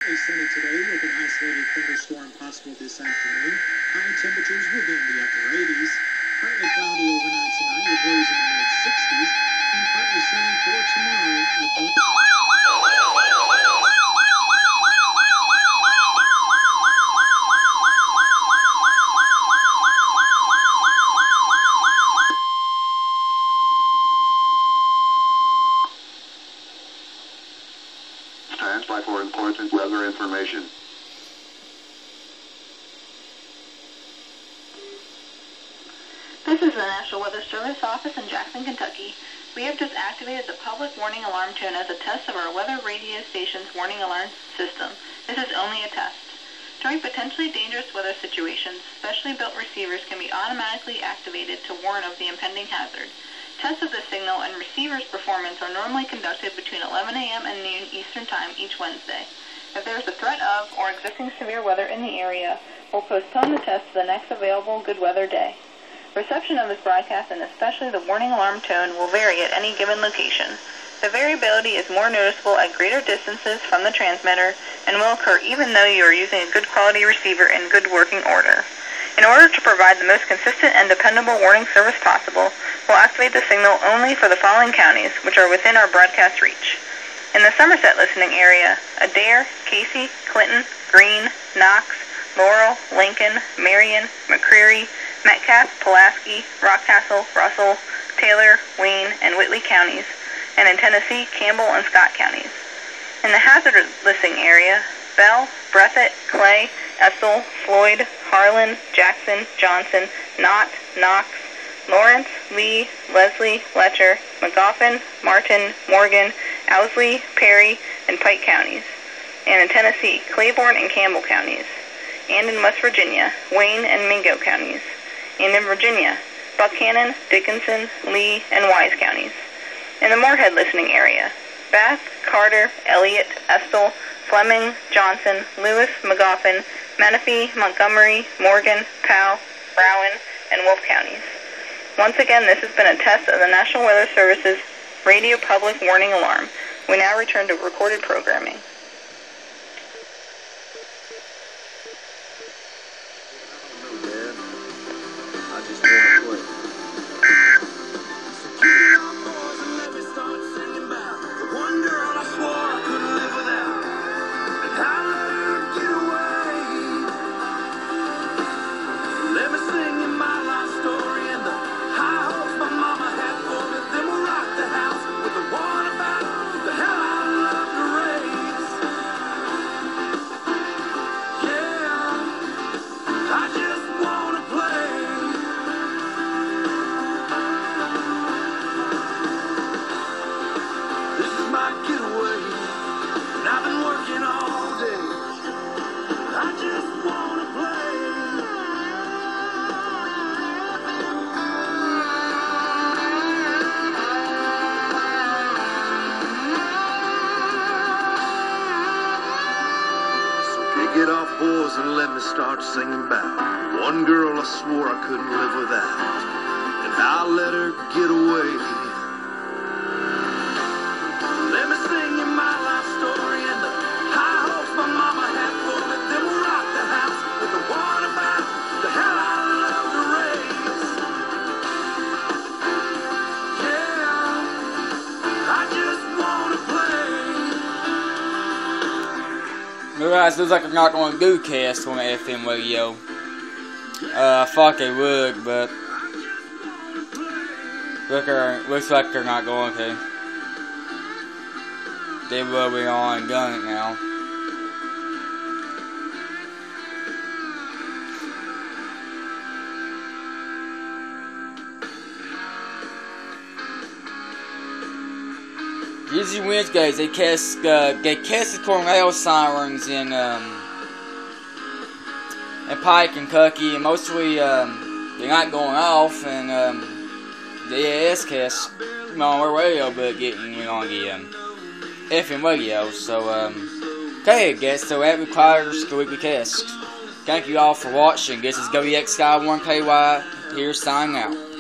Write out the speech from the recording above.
Sunny today with an isolated thunderstorm possible this afternoon. High temperatures will be in the upper 80s. Partly cloudy overnight tonight with lows in the mid-60s. And partly sunny for tomorrow. Stand by for important weather information. This is the National Weather Service office in Jackson, Kentucky. We have just activated the public warning alarm tone as a test of our weather radio station's warning alarm system. This is only a test. During potentially dangerous weather situations, specially built receivers can be automatically activated to warn of the impending hazard. Tests of the signal and receiver's performance are normally conducted between 11 a.m. and noon Eastern Time each Wednesday. If there is a threat of or existing severe weather in the area, we'll postpone the test to the next available good weather day. Reception of this broadcast, and especially the warning alarm tone, will vary at any given location. The variability is more noticeable at greater distances from the transmitter and will occur even though you are using a good quality receiver in good working order. In order to provide the most consistent and dependable warning service possible, we'll activate the signal only for the following counties, which are within our broadcast reach. In the Somerset listening area, Adair, Casey, Clinton, Greene, Knox, Laurel, Lincoln, Marion, McCreary, Metcalfe, Pulaski, Rockcastle, Russell, Taylor, Wayne, and Whitley counties, and in Tennessee, Campbell and Scott counties. In the hazard listening area, Bell, Breathitt, Clay, Estill, Floyd, Harlan, Jackson, Johnson, Knott, Knox, Lawrence, Lee, Leslie, Letcher, McGoffin, Martin, Morgan, Owsley, Perry, and Pike counties. And in Tennessee, Claiborne and Campbell counties. And in West Virginia, Wayne and Mingo counties. And in Virginia, Buchanan, Dickinson, Lee, and Wise counties. In the Moorhead listening area, Bath, Carter, Elliott, Estill, Fleming, Johnson, Lewis, McGoffin, Menifee, Montgomery, Morgan, Powell, Rowan, and Wolfe counties. Once again, this has been a test of the National Weather Service's radio public warning alarm. We now return to recorded programming. Get off, boys, and let me start singing about one girl I swore I couldn't live without, and I let her get away. Let me sing you my life story and the high hopes my mama had for me. Then we'll rock the house with the one about the hell I love to raise. Yeah, I just wanna play. Guys, looks like they're not going to do cast on the FM radio. I thought they would, but looks like they're not going to. They will be on gun it now. Usually Wednesdays they cast the tornado sirens in Pike, Kentucky, and mostly they're not going off, and the EAS cast on our radio, but getting on the FM radio. So okay, I guess so that requires the weekly cast. Thank you all for watching. This is WX Skywarn KY here signing out.